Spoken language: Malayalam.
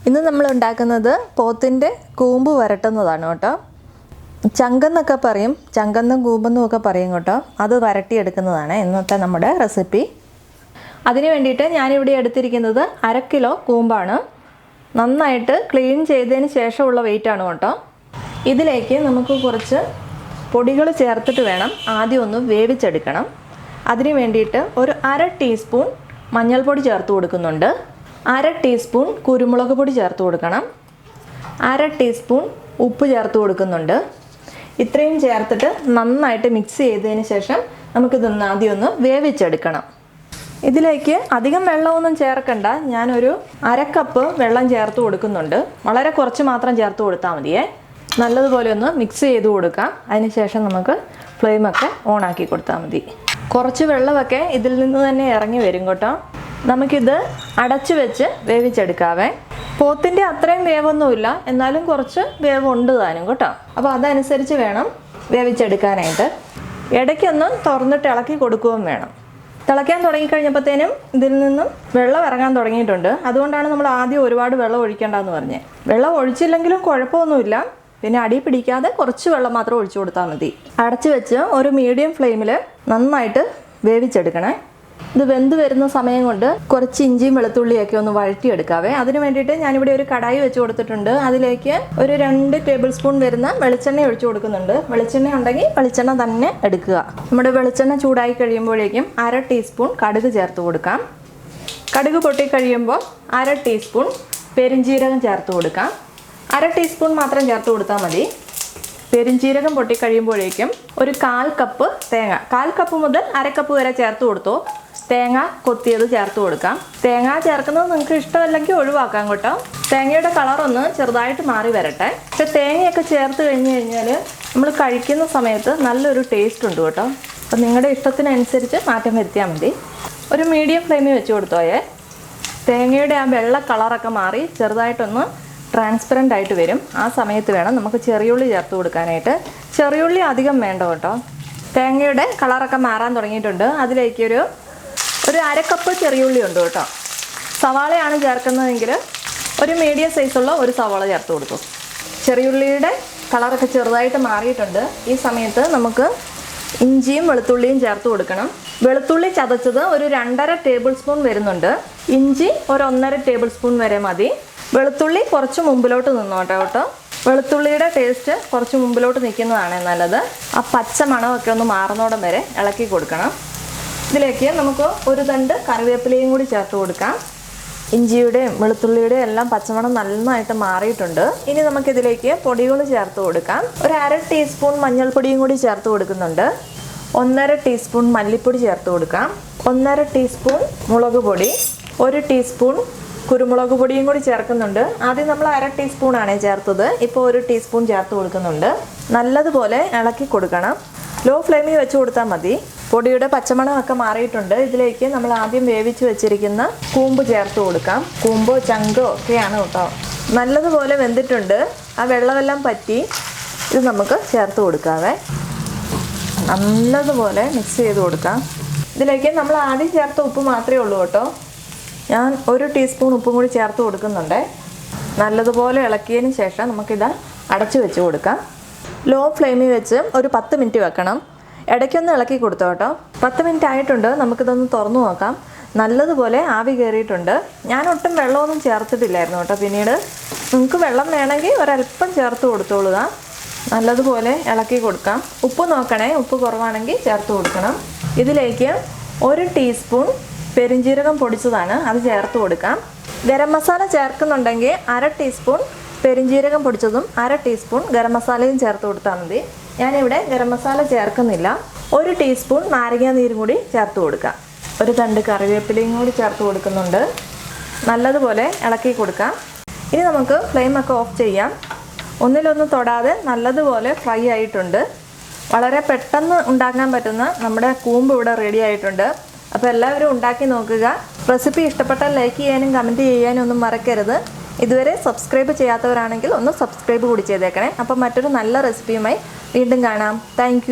ഇന്ന് നമ്മൾ ഉണ്ടാക്കുന്നത് പോത്തിൻ്റെ കൂമ്പ് വരട്ടുന്നതാണ് കേട്ടോ. ചങ്കെന്നൊക്കെ പറയും, ചങ്കെന്നും കൂമ്പെന്നും ഒക്കെ പറയും കേട്ടോ. അത് വരട്ടിയെടുക്കുന്നതാണ് ഇന്നത്തെ നമ്മുടെ റെസിപ്പി. അതിന് വേണ്ടിയിട്ട് ഞാനിവിടെ എടുത്തിരിക്കുന്നത് 1/2 കിലോ കൂമ്പാണ്. നന്നായിട്ട് ക്ലീൻ ചെയ്തതിന് ശേഷമുള്ള വെയിറ്റാണ് കേട്ടോ. ഇതിലേക്ക് നമുക്ക് കുറച്ച് പൊടികൾ ചേർത്തിട്ട് വേണം ആദ്യം ഒന്ന് വേവിച്ചെടുക്കണം. അതിന് വേണ്ടിയിട്ട് ഒരു 1/2 ടീസ്പൂൺ മഞ്ഞൾപ്പൊടി ചേർത്ത് കൊടുക്കുന്നുണ്ട്. 1/2 ടീസ്പൂൺ കുരുമുളക് പൊടി ചേർത്ത് കൊടുക്കണം. 1/2 ടീസ്പൂൺ ഉപ്പ് ചേർത്ത് കൊടുക്കുന്നുണ്ട്. ഇത്രയും ചേർത്തിട്ട് നന്നായിട്ട് മിക്സ് ചെയ്തതിന് ശേഷം നമുക്കിതൊന്ന് ആദ്യം ഒന്ന് വേവിച്ചെടുക്കണം. ഇതിലേക്ക് അധികം വെള്ളമൊന്നും ചേർക്കണ്ട. ഞാനൊരു 1/2 കപ്പ് വെള്ളം ചേർത്ത് കൊടുക്കുന്നുണ്ട്. വളരെ കുറച്ച് മാത്രം ചേർത്ത് കൊടുത്താൽ മതിയേ. നല്ലതുപോലെ ഒന്ന് മിക്സ് ചെയ്ത് കൊടുക്കാം. അതിനുശേഷം നമുക്ക് ഫ്ലെയിമൊക്കെ ഓണാക്കി കൊടുത്താൽ മതി. കുറച്ച് വെള്ളമൊക്കെ ഇതിൽ നിന്ന് തന്നെ ഇറങ്ങി വരും കേട്ടോ. നമുക്കിത് അടച്ചു വെച്ച് വേവിച്ചെടുക്കാവേ. പോത്തിൻ്റെ അത്രയും വേവൊന്നുമില്ല, എന്നാലും കുറച്ച് വേവുണ്ട് താനും കേട്ടോ. അപ്പോൾ അതനുസരിച്ച് വേണം വേവിച്ചെടുക്കാനായിട്ട്. ഇടയ്ക്കൊന്ന് തുറന്നിട്ട് ഇളക്കി കൊടുക്കുകയും വേണം. തിളയ്ക്കാൻ തുടങ്ങിക്കഴിഞ്ഞപ്പോഴത്തേനും ഇതിൽ നിന്നും വെള്ളം ഇറങ്ങാൻ തുടങ്ങിയിട്ടുണ്ട്. അതുകൊണ്ടാണ് നമ്മൾ ആദ്യം ഒരുപാട് വെള്ളം ഒഴിക്കേണ്ടതെന്ന് പറഞ്ഞത്. വെള്ളം ഒഴിച്ചില്ലെങ്കിലും കുഴപ്പമൊന്നുമില്ല. പിന്നെ അടി പിടിക്കാതെ കുറച്ച് വെള്ളം മാത്രം ഒഴിച്ചു കൊടുത്താൽ മതി. അടച്ചു വെച്ച് ഒരു മീഡിയം ഫ്ലെയിമിൽ നന്നായിട്ട് വേവിച്ചെടുക്കണേ. ഇത് വെന്ത് വരുന്ന സമയം കൊണ്ട് കുറച്ച് ഇഞ്ചിയും വെളുത്തുള്ളിയൊക്കെ ഒന്ന് വഴറ്റിയെടുക്കാവേ. അതിന് വേണ്ടിയിട്ട് ഞാനിവിടെ ഒരു കടായി വെച്ച് കൊടുത്തിട്ടുണ്ട്. അതിലേക്ക് ഒരു 2 ടേബിൾ സ്പൂൺ വരുന്ന വെളിച്ചെണ്ണ ഒഴിച്ചു കൊടുക്കുന്നുണ്ട്. വെളിച്ചെണ്ണ ഉണ്ടെങ്കിൽ വെളിച്ചെണ്ണ തന്നെ എടുക്കുക. നമ്മുടെ വെളിച്ചെണ്ണ ചൂടായി കഴിയുമ്പോഴേക്കും 1/2 ടീസ്പൂൺ കടുക് ചേർത്ത് കൊടുക്കാം. കടുക് പൊട്ടി കഴിയുമ്പോൾ 1/2 ടീസ്പൂൺ പെരുംജീരകം ചേർത്ത് കൊടുക്കാം. 1/2 ടീസ്പൂൺ മാത്രം ചേർത്ത് കൊടുത്താൽ മതി. പെരുംജീരകം പൊട്ടിക്കഴിയുമ്പോഴേക്കും ഒരു 1/4 കപ്പ് തേങ്ങ, 1/4 കപ്പ് മുതൽ 1/2 കപ്പ് വരെ ചേർത്ത് കൊടുത്തു. തേങ്ങ കൊത്തിയത് ചേർത്ത് കൊടുക്കാം. തേങ്ങ ചേർക്കുന്നത് നിങ്ങൾക്ക് ഇഷ്ടമല്ലെങ്കിൽ ഒഴിവാക്കാം കേട്ടോ. തേങ്ങയുടെ കളറൊന്ന് ചെറുതായിട്ട് മാറി വരട്ടെ. പക്ഷെ തേങ്ങയൊക്കെ ചേർത്ത് കഴിഞ്ഞാൽ നമ്മൾ കഴിക്കുന്ന സമയത്ത് നല്ലൊരു ടേസ്റ്റ് ഉണ്ട് കേട്ടോ. അപ്പം നിങ്ങളുടെ ഇഷ്ടത്തിനനുസരിച്ച് മാറ്റം വരുത്തിയാൽ മതി. ഒരു മീഡിയം ഫ്ലെയിമിൽ വെച്ച് കൊടുത്തോയേ. തേങ്ങയുടെ ആ വെള്ള കളറൊക്കെ മാറി ചെറുതായിട്ടൊന്ന് ട്രാൻസ്പെറൻ്റ് ആയിട്ട് വരും. ആ സമയത്ത് വേണം നമുക്ക് ചെറിയുള്ളി ചേർത്ത് കൊടുക്കാനായിട്ട്. ചെറിയുള്ളി അധികം വേണ്ട കേട്ടോ. തേങ്ങയുടെ കളറൊക്കെ മാറാൻ തുടങ്ങിയിട്ടുണ്ട്. അതിലേക്ക് ഒരു 1/2 കപ്പ് ചെറിയുള്ളി ഉണ്ട് കേട്ടോ. സവാളയാണ് ചേർക്കുന്നതെങ്കിൽ ഒരു മീഡിയം സൈസുള്ള ഒരു സവാള ചേർത്ത് കൊടുത്തു. ചെറിയുള്ളിയുടെ കളറൊക്കെ ചെറുതായിട്ട് മാറിയിട്ടുണ്ട്. ഈ സമയത്ത് നമുക്ക് ഇഞ്ചിയും വെളുത്തുള്ളിയും ചേർത്ത് കൊടുക്കണം. വെളുത്തുള്ളി ചതച്ചത് ഒരു 2.5 ടേബിൾ സ്പൂൺ വരുന്നുണ്ട്. ഇഞ്ചി ഒരു 1.5 ടേബിൾ സ്പൂൺ വരെ മതി. വെളുത്തുള്ളി കുറച്ച് മുമ്പിലോട്ട് നിന്നോട്ടെ കേട്ടോ. വെളുത്തുള്ളിയുടെ ടേസ്റ്റ് കുറച്ച് മുമ്പിലോട്ട് നിൽക്കുന്നതാണ് നല്ലത്. ആ പച്ച മണമൊക്കെ ഒന്ന് മാറുന്നോടം വരെ ഇളക്കി കൊടുക്കണം. ഇതിലേക്ക് നമുക്ക് ഒരു തണ്ട് കറിവേപ്പിലയും കൂടി ചേർത്ത് കൊടുക്കാം. ഇഞ്ചിയുടെയും വെളുത്തുള്ളിയുടെയും എല്ലാം പച്ചമണം നന്നായിട്ട് മാറിയിട്ടുണ്ട്. ഇനി നമുക്കിതിലേക്ക് പൊടികൾ ചേർത്ത് കൊടുക്കാം. ഒരു 1/2 ടീസ്പൂൺ മഞ്ഞൾപ്പൊടിയും കൂടി ചേർത്ത് കൊടുക്കുന്നുണ്ട്. 1.5 ടീസ്പൂൺ മല്ലിപ്പൊടി ചേർത്ത് കൊടുക്കാം. 1.5 ടീസ്പൂൺ മുളക് പൊടി, 1 ടീസ്പൂൺ കുരുമുളക് പൊടിയും കൂടി ചേർക്കുന്നുണ്ട്. ആദ്യം നമ്മൾ 1/2 ടീസ്പൂണാണ് ചേർത്തത്. ഇപ്പോൾ 1 ടീസ്പൂൺ ചേർത്ത് കൊടുക്കുന്നുണ്ട്. നല്ലതുപോലെ ഇളക്കി കൊടുക്കണം. ലോ ഫ്ലെയിമിൽ വെച്ച് കൊടുത്താൽ മതി. പൊടിയുടെ പച്ചമണമൊക്കെ മാറിയിട്ടുണ്ട്. ഇതിലേക്ക് നമ്മൾ ആദ്യം വേവിച്ച് വെച്ചിരിക്കുന്ന കൂമ്പ് ചേർത്ത് കൊടുക്കാം. കൂമ്പോ ചങ്കോ ഒക്കെയാണ് കേട്ടോ. നല്ലതുപോലെ വെന്തിട്ടുണ്ട്. ആ വെള്ളമെല്ലാം പറ്റി ഇത് നമുക്ക് ചേർത്ത് കൊടുക്കാവേ. നല്ലതുപോലെ മിക്സ് ചെയ്ത് കൊടുക്കാം. ഇതിലേക്ക് നമ്മൾ ആദ്യം ചേർത്ത ഉപ്പ് മാത്രമേ ഉള്ളൂ കേട്ടോ. ഞാൻ 1 ടീസ്പൂൺ ഉപ്പും കൂടി ചേർത്ത് കൊടുക്കുന്നുണ്ട്. നല്ലതുപോലെ ഇളക്കിയതിന് ശേഷം നമുക്കിത് അടച്ചു വെച്ച് കൊടുക്കാം. ലോ ഫ്ലെയിമിൽ വെച്ച് ഒരു 10 മിനിറ്റ് വെക്കണം. ഇടയ്ക്കൊന്ന് ഇളക്കി കൊടുത്തോ കേട്ടോ. 10 മിനിറ്റ് ആയിട്ടുണ്ട്. നമുക്കിതൊന്ന് തുറന്നു നോക്കാം. നല്ലതുപോലെ ആവി കയറിയിട്ടുണ്ട്. ഞാൻ ഒട്ടും വെള്ളമൊന്നും ചേർത്തിട്ടില്ലായിരുന്നു കേട്ടോ. പിന്നീട് നിങ്ങൾക്ക് വെള്ളം വേണമെങ്കിൽ ഒരല്പം ചേർത്ത് കൊടുത്തോളുക. നല്ലതുപോലെ ഇളക്കി കൊടുക്കാം. ഉപ്പ് നോക്കണേ, ഉപ്പ് കുറവാണെങ്കിൽ ചേർത്ത് കൊടുക്കണം. ഇതിലേക്ക് 1 ടീസ്പൂൺ പെരുംജീരകം പൊടിച്ചതാണ്, അത് ചേർത്ത് കൊടുക്കാം. ഗരം മസാല ചേർക്കുന്നുണ്ടെങ്കിൽ 1/2 ടീസ്പൂൺ പെരുംജീരകം പൊടിച്ചതും 1/2 ടീസ്പൂൺ ഗരം മസാലയും ചേർത്ത് കൊടുത്താൽ മതി. ഞാനിവിടെ ഗരം മസാല ചേർക്കുന്നില്ല. 1 ടീസ്പൂൺ നാരങ്ങ നീരും കൂടി ചേർത്ത് കൊടുക്കാം. ഒരു തണ്ട് കറിവേപ്പിലയും കൂടി ചേർത്ത് കൊടുക്കുന്നുണ്ട്. നല്ലതുപോലെ ഇളക്കി കൊടുക്കാം. ഇനി നമുക്ക് ഫ്ലെയിമൊക്കെ ഓഫ് ചെയ്യാം. ഒന്നിലൊന്ന് തൊടാതെ നല്ലതുപോലെ ഫ്രൈ ആയിട്ടുണ്ട്. വളരെ പെട്ടെന്ന് ഉണ്ടാക്കാൻ പറ്റുന്ന നമ്മുടെ കൂമ്പ് ഇവിടെ റെഡി ആയിട്ടുണ്ട്. അപ്പോൾ എല്ലാവരും ഉണ്ടാക്കി നോക്കുക. റെസിപ്പി ഇഷ്ടപ്പെട്ടാൽ ലൈക്ക് ചെയ്യാനും കമൻറ്റ് ചെയ്യാനും ഒന്നും മറക്കരുത്. ഇതുവരെ സബ്സ്ക്രൈബ് ചെയ്യാത്തവരാണെങ്കിൽ ഒന്ന് സബ്സ്ക്രൈബ് കൂടി ചെയ്തേക്കണേ. അപ്പോൾ മറ്റൊരു നല്ല റെസിപ്പിയുമായി വീണ്ടും കാണാം. താങ്ക്